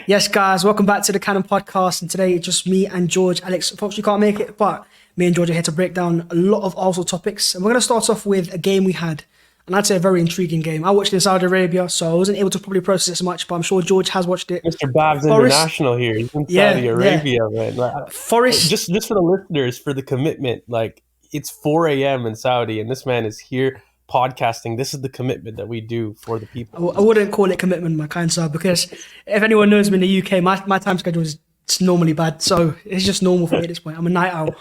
Yes, guys, welcome back to the Cannon Podcast. And today, it's just me and George. Alex, unfortunately, can't make it, but me and George are here to break down a lot of Arsenal topics. And we're going to start off with a game we had, and I'd say a very intriguing game. I watched it in Saudi Arabia, so I wasn't able to probably process it as much, but I'm sure George has watched it. Mr. Bhavs Forest, International here. He's in yeah, Saudi yeah. Arabia, man. Forest, Just for the listeners, for the commitment, like it's 4 a.m. in Saudi, and this man is here podcasting. This is the commitment that we do for the people. I wouldn't call it commitment, my kind sir, because if anyone knows me in the UK, my time schedule is it's normally bad, so it's just normal for me at this point. I'm a night owl.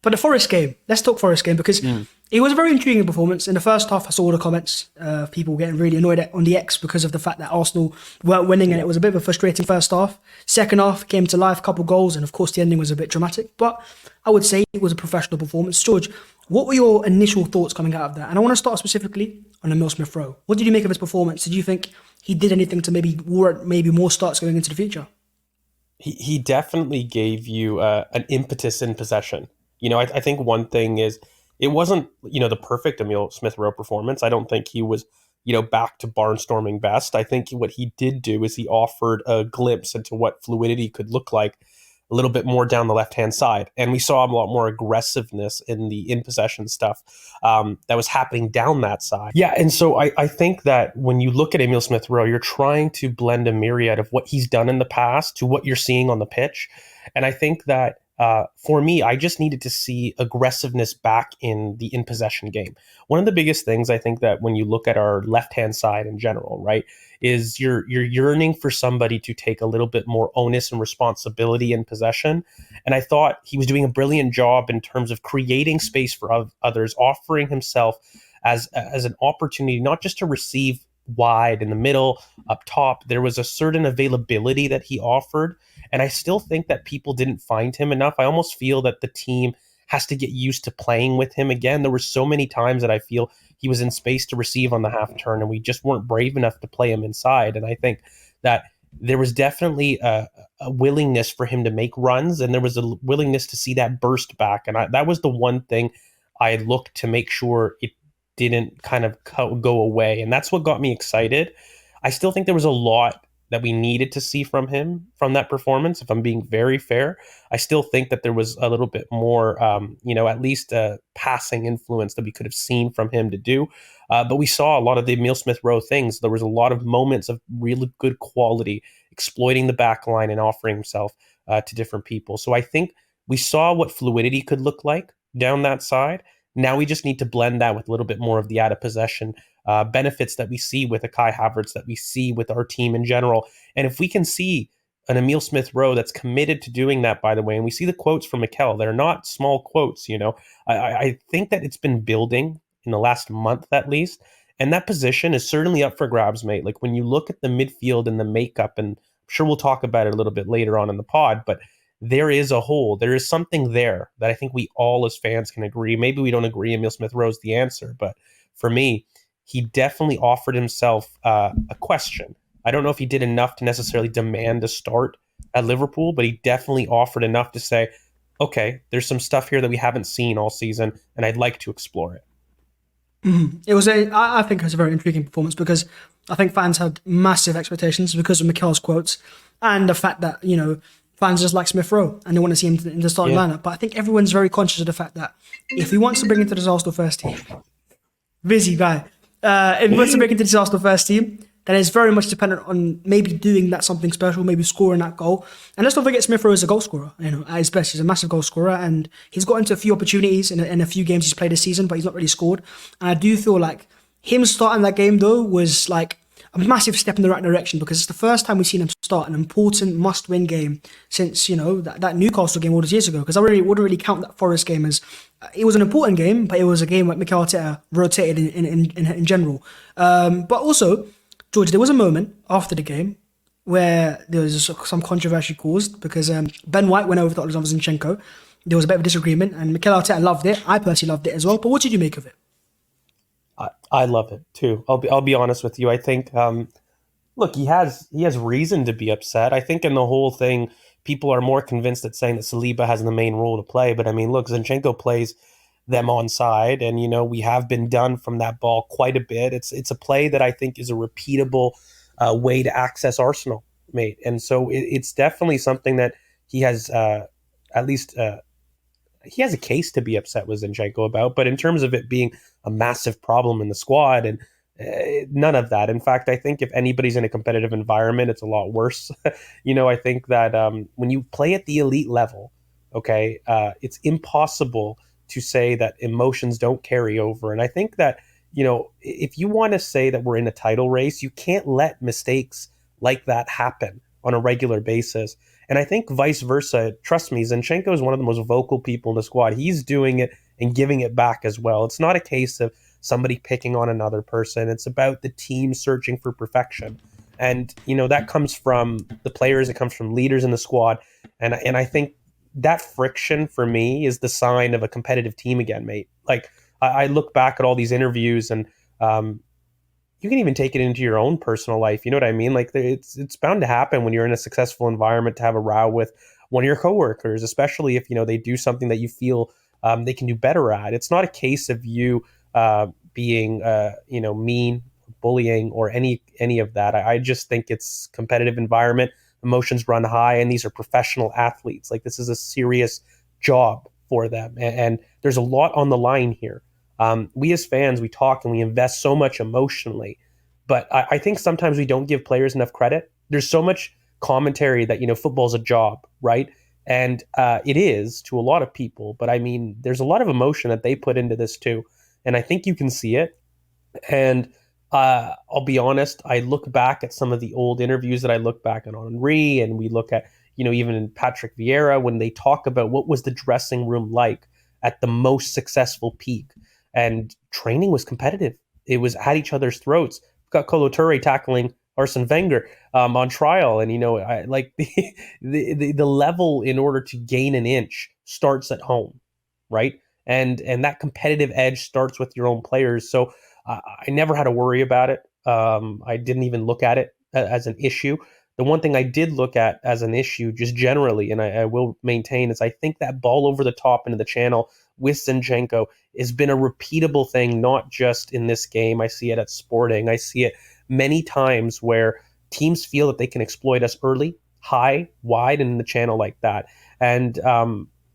But the Forest game, let's talk Forest game, because it was a very intriguing performance. In the first half, I saw all the comments of people getting really annoyed on the X because of the fact that Arsenal weren't winning, and it was a bit of a frustrating first half. Second half came to life, couple goals, and of course the ending was a bit dramatic, but I would say it was a professional performance. George, what were your initial thoughts coming out of that? And I want to start specifically on Emile Smith Rowe. What did you make of his performance? Did you think he did anything to maybe warrant maybe more starts going into the future? He definitely gave you an impetus in possession. I think one thing is it wasn't, the perfect Emile Smith Rowe performance. I don't think he was, back to barnstorming best. I think what he did do is he offered a glimpse into what fluidity could look like a little bit more down the left-hand side. And we saw a lot more aggressiveness in the in-possession stuff that was happening down that side. Yeah, and so I think that when you look at Emile Smith Rowe, you're trying to blend a myriad of what he's done in the past to what you're seeing on the pitch. And I think that for me, I just needed to see aggressiveness back in the in-possession game. One of the biggest things I think that when you look at our left-hand side in general, right, is you're yearning for somebody to take a little bit more onus and responsibility in possession. And I thought he was doing a brilliant job in terms of creating space for others, offering himself as an opportunity, not just to receive wide in the middle, up top. There was a certain availability that he offered. And I still think that people didn't find him enough. I almost feel that the team has to get used to playing with him again. There were so many times that I feel he was in space to receive on the half turn, and we just weren't brave enough to play him inside. And I think that there was definitely a willingness for him to make runs, and there was a willingness to see that burst back. And that was the one thing I looked to make sure it didn't kind of go away. And that's what got me excited. I still think there was a lot that we needed to see from him from that performance. If I'm being very fair, I still think that there was a little bit more, at least a passing influence that we could have seen from him to do. But we saw a lot of the Emile Smith Rowe things. There was a lot of moments of really good quality, exploiting the back line and offering himself to different people. So I think we saw what fluidity could look like down that side. Now we just need to blend that with a little bit more of the out of possession benefits that we see with a Kai Havertz, that we see with our team in general. And if we can see an Emile Smith Rowe that's committed to doing that, by the way, and we see the quotes from Mikel, they're not small quotes, I think that it's been building in the last month at least. And that position is certainly up for grabs, mate. Like when you look at the midfield and the makeup, and I'm sure we'll talk about it a little bit later on in the pod, but there is a hole. There is something there that I think we all as fans can agree. Maybe we don't agree Emile Smith Rowe is the answer, but for me, he definitely offered himself a question. I don't know if he did enough to necessarily demand a start at Liverpool, but he definitely offered enough to say, okay, there's some stuff here that we haven't seen all season, and I'd like to explore it. I think it was a very intriguing performance because I think fans had massive expectations because of Mikel's quotes and the fact that, fans just like Smith Rowe and they want to see him in the starting lineup. But I think everyone's very conscious of the fact that if he wants to bring him to the Arsenal first team, busy guy, if he wants to bring him to the Arsenal first team, then it's very much dependent on maybe doing that something special, maybe scoring that goal. And let's not forget Smith Rowe is a goal scorer. At his best, he's a massive goal scorer, and he's got into a few opportunities in a few games he's played this season, but he's not really scored. And I do feel like him starting that game though was like a massive step in the right direction because it's the first time we've seen him start an important must-win game since that Newcastle game all those years ago. Because I wouldn't really count that Forest game as it was an important game, but it was a game where Mikel Arteta rotated in general. But also, George, there was a moment after the game where there was some controversy caused because Ben White went over to Alexander Zinchenko. There was a bit of a disagreement, and Mikel Arteta loved it. I personally loved it as well. But what did you make of it? I love it too. I'll be honest with you. I think, look, he has reason to be upset. I think in the whole thing, people are more convinced that saying that Saliba has the main role to play. But I mean, look, Zinchenko plays them onside, and we have been done from that ball quite a bit. It's a play that I think is a repeatable way to access Arsenal. mate. And so it's definitely something that he has, at least, he has a case to be upset with Zinchenko about. But in terms of it being a massive problem in the squad, and none of that. In fact, I think if anybody's in a competitive environment, it's a lot worse. I think that when you play at the elite level, okay, it's impossible to say that emotions don't carry over. And I think that, if you want to say that we're in a title race, you can't let mistakes like that happen on a regular basis. And I think vice versa. Trust me, Zinchenko is one of the most vocal people in the squad. He's doing it and giving it back as well. It's not a case of somebody picking on another person. It's about the team searching for perfection. And, that comes from the players, it comes from leaders in the squad. And I think that friction for me is the sign of a competitive team again, mate. Like, I look back at all these interviews, and you can even take it into your own personal life. You know what I mean? Like, it's bound to happen when you're in a successful environment to have a row with one of your coworkers, especially if they do something that you feel they can do better at. It's not a case of you being mean, bullying, or any of that. I just think it's competitive environment. Emotions run high, and these are professional athletes. Like, this is a serious job for them, and there's a lot on the line here. We as fans, we talk and we invest so much emotionally, but I think sometimes we don't give players enough credit. There's so much commentary that football's a job, right? And it is to a lot of people, but I mean, there's a lot of emotion that they put into this too, and I think you can see it. And I'll be honest, I look back at some of the old interviews that I look back on Henry, and we look at even in Patrick Vieira, when they talk about what was the dressing room like at the most successful peak. And training was competitive. It was at each other's throats. We've got Kolo Touré tackling Arsene Wenger on trial, and I like the level in order to gain an inch starts at home, right? And that competitive edge starts with your own players. So I never had to worry about it. I didn't even look at it as an issue. The one thing I did look at as an issue, just generally, and I will maintain, is I think that ball over the top into the channel with Zinchenko has been a repeatable thing, not just in this game. I see it at Sporting. I see it many times where teams feel that they can exploit us early, high, wide, and in the channel like that. And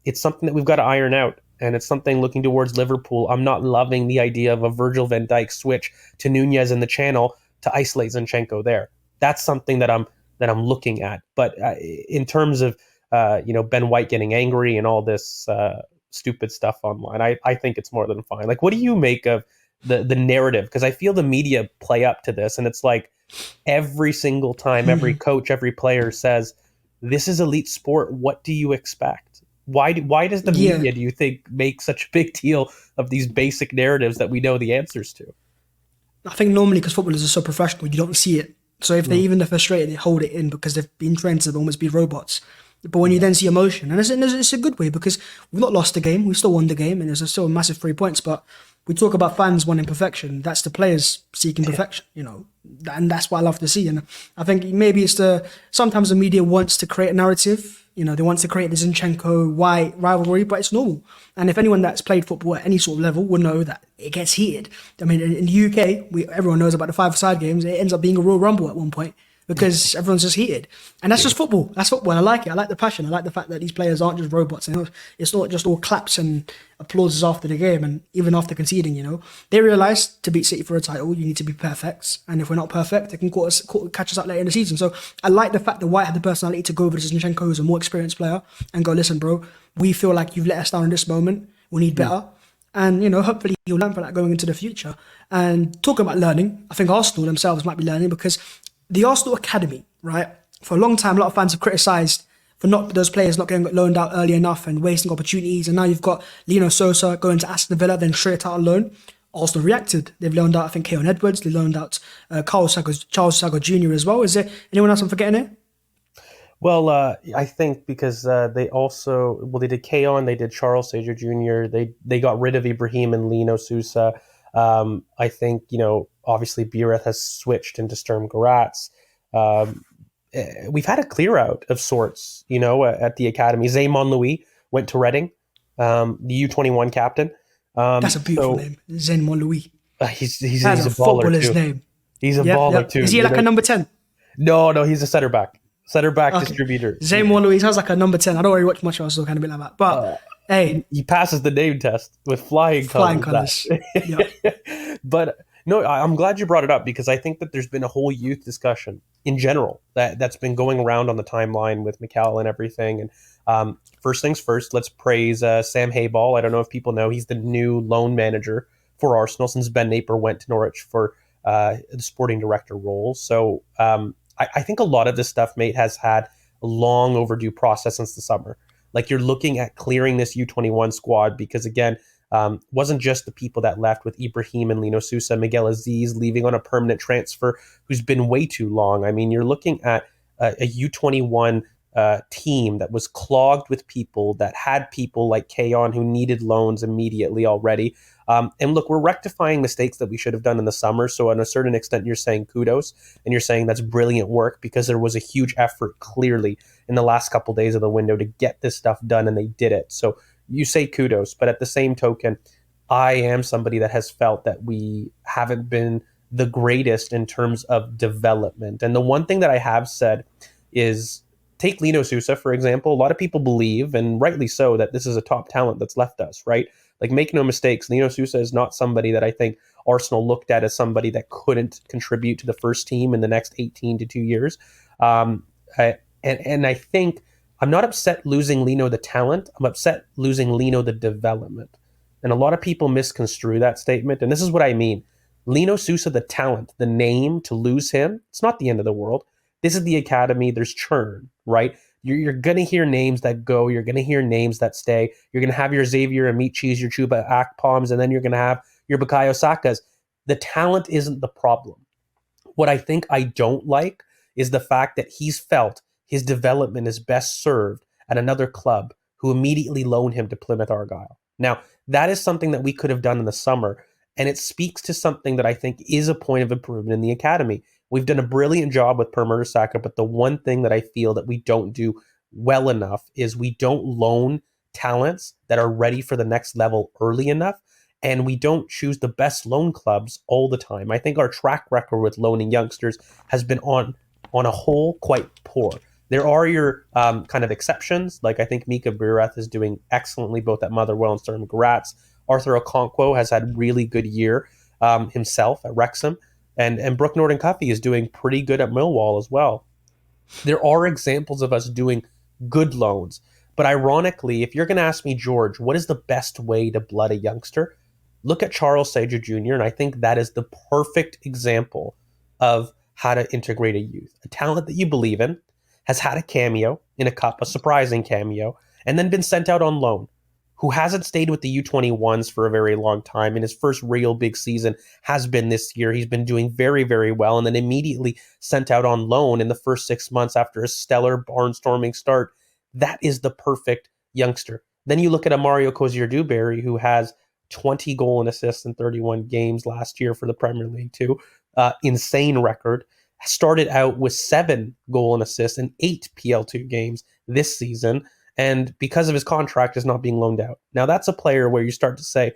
it's something that we've got to iron out. And it's something looking towards Liverpool. I'm not loving the idea of a Virgil van Dijk switch to Nunez in the channel to isolate Zinchenko there. That's something that I'm looking at. But in terms of Ben White getting angry and all this stupid stuff online, I think it's more than fine. Like, what do you make of the narrative? Because I feel the media play up to this, and it's like every single time, every coach, every player says, "This is elite sport. What do you expect?" Why does the media, do you think, make such a big deal of these basic narratives that we know the answers to? I think normally because footballers are so professional, you don't see it. So if they're frustrated, they hold it in because they've been trained to almost be robots. But when you then see emotion, and it's a good way because we've not lost the game, we still won the game, and there's still a massive 3 points. But we talk about fans wanting perfection. That's the players seeking perfection, and that's what I love to see. And I think maybe sometimes the media wants to create a narrative. They want to create the Zinchenko White rivalry, but it's normal. And if anyone that's played football at any sort of level would know that it gets heated. I mean, in the UK, everyone knows about the 5-a-side games. It ends up being a Royal Rumble at one point because everyone's just heated. And that's just football. That's football. And I like it. I like the passion. I like the fact that these players aren't just robots. And it's not just all claps and applauses after the game and even after conceding, They realise to beat City for a title, you need to be perfect. And if we're not perfect, they can catch us up later in the season. So I like the fact that White had the personality to go over to Zinchenko, who's a more experienced player, and go, listen, bro, we feel like you've let us down in this moment. We need better. And, hopefully he'll learn from that going into the future. And talking about learning, I think Arsenal themselves might be learning because the Arsenal Academy, right? For a long time, a lot of fans have criticised for those players not getting loaned out early enough and wasting opportunities. And now you've got Lino Sosa going to Aston Villa, then straight out on loan. Arsenal reacted. They've loaned out, I think, Keon Edwards. They loaned out Charles Sago Jr. as well. Is there anyone else I'm forgetting here? Well, I think because they did Keon, they did Charles Sager Jr., they got rid of Ibrahim and Lino Sousa. I think, obviously Biereth has switched into Sturm Graz. We've had a clear out of sorts, at the academy. Zaymon Louis went to Reading, the U21 captain. That's a beautiful name, Zaymon Louis. He's a baller footballer's too. name. He's a baller too. Is he like a number 10? No, he's a center back. Center back Okay. distributor. Zane Louise has like a number 10. I don't really watch much Arsenal, kind of bit like that. But hey, He passes the name test with flying flying colors. colours. Yeah. But no, I'm glad you brought it up because I think that there's been a whole youth discussion in general that's been going around on the timeline with Mikel and everything. And first things first, let's praise Sam Hayball. I don't know if people know he's the new loan manager for Arsenal since Ben Napier went to Norwich for the sporting director role. So I think a lot of this stuff, mate, has had a long overdue process since the summer. Like you're looking at clearing this U21 squad because again, wasn't just the people that left with Ibrahim and Lino Sousa, Miguel Aziz leaving on a permanent transfer who's been way too long. I mean, you're looking at a U21 team that was clogged with people that had people like Kayon who needed loans immediately already. And look, we're rectifying mistakes that we should have done in the summer. So on a certain extent, you're saying kudos and you're saying that's brilliant work because there was a huge effort clearly in the last couple of days of the window to get this stuff done and they did it. So you say kudos, but at the same token, I am somebody that has felt that we haven't been the greatest in terms of development. And the one thing that I have said is take Lino Sousa, for example. A lot of people believe, and rightly so, that this is a top talent that's left us, right? Like, make no mistakes, Lino Sousa is not somebody that I think Arsenal looked at as somebody that couldn't contribute to the first team in the next 18 to 2 years. And I think I'm not upset losing Lino the talent. I'm upset losing Lino the development. And a lot of people misconstrue that statement. And this is what I mean. Lino Sousa, the talent, the name, to lose him, it's not the end of the world. This is the academy. There's churn, right? You're going to hear names that go. You're going to hear names that stay. You're going to have your Xavier Amichis, your Chuba Akpoms, and then you're going to have your Bukayo Sakas. The talent isn't the problem. What I think I don't like is the fact that he's felt his development is best served at another club who immediately loaned him to Plymouth Argyle. Now, that is something that we could have done in the summer, and it speaks to something that I think is a point of improvement in the academy. We've done a brilliant job with Per Mertesacker, but the one thing that I feel that we don't do well enough is we don't loan talents that are ready for the next level early enough, and we don't choose the best loan clubs all the time. I think our track record with loaning youngsters has been on a whole quite poor. There are your kind of exceptions, like I think Mika Bireth is doing excellently both at Motherwell and Sturm Graz. Arthur Okonkwo has had a really good year himself at Wrexham, and Brooke Norton-Cuffey is doing pretty good at Millwall as well. There are examples of us doing good loans, but ironically, if you're going to ask me, George, what is the best way to blood a youngster? Look at Charles Sager Jr., and I think that is the perfect example of how to integrate a youth. A talent that you believe in, has had a cameo in a cup, a surprising cameo, and then been sent out on loan, who hasn't stayed with the U21s for a very long time. And his first real big season has been this year. He's been doing very, very well, and then immediately sent out on loan in the first 6 months after a stellar barnstorming start. That is the perfect youngster. Then you look at a Mario Cozier-Dewberry, who has 20 goal and assists in 31 games last year for the Premier League too. Insane record. Started out with 7 goal and assists in 8 PL2 games this season, and because of his contract is not being loaned out. Now that's a player where you start to say,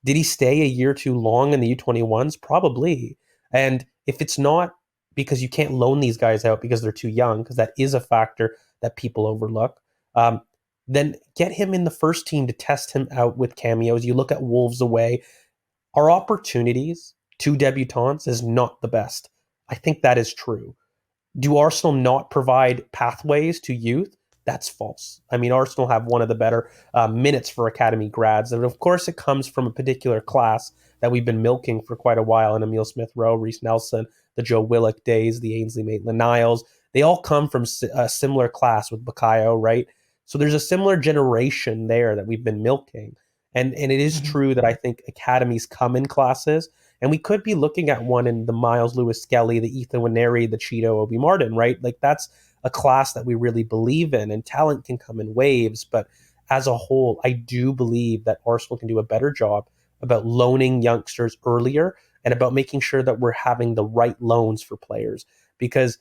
did he stay a year too long in the U21s? Probably. And if it's not because you can't loan these guys out because they're too young, because that is a factor that people overlook, then get him in the first team to test him out with cameos. You look at Wolves away. Our opportunities to debutants is not the best. I think that is true. Do Arsenal not provide pathways to youth? That's false. I mean, Arsenal have one of the better minutes for academy grads. And of course, it comes from a particular class that we've been milking for quite a while in Emile Smith Rowe, Reece Nelson, the Joe Willock days, the Ainsley Maitland-Niles. They all come from a similar class with Bukayo, right? So there's a similar generation there that we've been milking. And it is true that I think academies come in classes. And we could be looking at one in the Miles Lewis-Skelly, the Ethan Waneri, the Cheeto Obi Martin, right? Like that's a class that we really believe in, and talent can come in waves. But as a whole, I do believe that Arsenal can do a better job about loaning youngsters earlier and about making sure that we're having the right loans for players. Because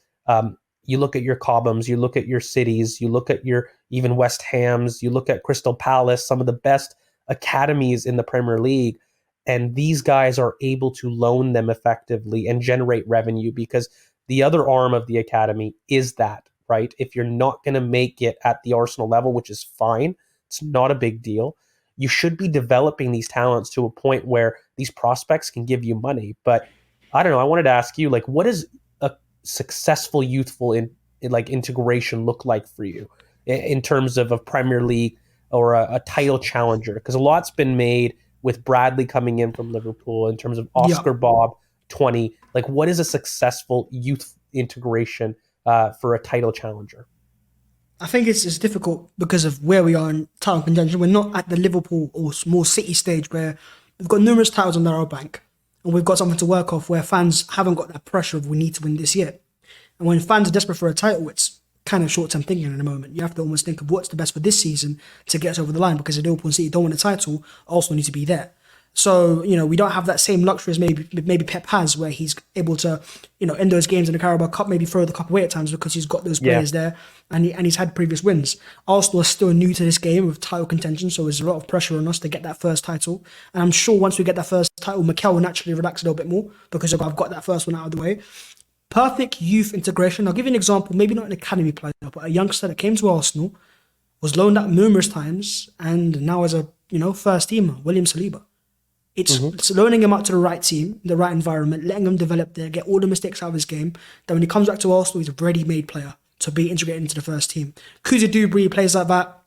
you look at your Cobhams, you look at your Cities, you look at your even West Hams, you look at Crystal Palace, some of the best academies in the Premier League. And these guys are able to loan them effectively and generate revenue because the other arm of the academy is that, right? If you're not going to make it at the Arsenal level, which is fine, it's not a big deal. You should be developing these talents to a point where these prospects can give you money. But I don't know. I wanted to ask you, like, what does a successful youthful integration look like for you in terms of a Premier League or a title challenger? Because a lot's been made with Bradley coming in from Liverpool in terms of Oscar Bob 20. Like, what is a successful youth integration for a title challenger? I think it's difficult because of where we are in title contention. We're not at the Liverpool or more City stage where we've got numerous titles on our bank and we've got something to work off, where fans haven't got that pressure of we need to win this year. And when fans are desperate for a title, it's kind of short-term thinking in a moment. You have to almost think of what's the best for this season to get us over the line, because if Liverpool and City don't win a title, Arsenal need to be there. So, we don't have that same luxury as maybe Pep has, where he's able to, in those games in the Carabao Cup, maybe throw the cup away at times because he's got those players there and he's had previous wins. Arsenal is still new to this game of title contention, so there's a lot of pressure on us to get that first title. And I'm sure once we get that first title, Mikel will naturally relax a little bit more because I've got that first one out of the way. Perfect youth integration. I'll give you an example, maybe not an academy player, but a youngster that came to Arsenal, was loaned out numerous times, and now is a first teamer, William Saliba. It's loaning him out to the right team, the right environment, letting him develop there, get all the mistakes out of his game. Then when he comes back to Arsenal, he's a ready-made player to be integrated into the first team. Kuzi Dubry plays like that.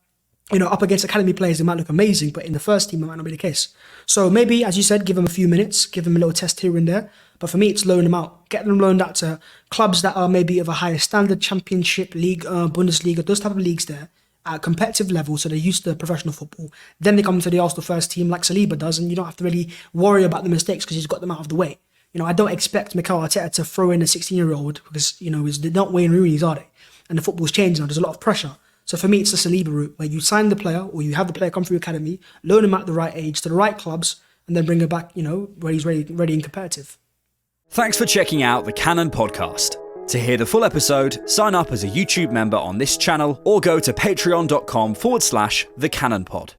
Up against academy players, they might look amazing, but in the first team, it might not be the case. So maybe, as you said, give him a few minutes, give him a little test here and there. But for me, it's loan them out. Get them loaned out to clubs that are maybe of a higher standard, Championship League, Bundesliga, those type of leagues there, at a competitive level, so they're used to professional football. Then they come to the Arsenal first team like Saliba does, and you don't have to really worry about the mistakes because he's got them out of the way. I don't expect Mikel Arteta to throw in a 16-year-old because, they're not Wayne Rooney's, are they? And the football's changing now. There's a lot of pressure. So for me, it's the Saliba route, where you sign the player or you have the player come through academy, loan him at the right age to the right clubs, and then bring him back, where he's ready and competitive. Thanks for checking out the Cannon Podcast. To hear the full episode, sign up as a YouTube member on this channel or go to patreon.com/thecannonpod.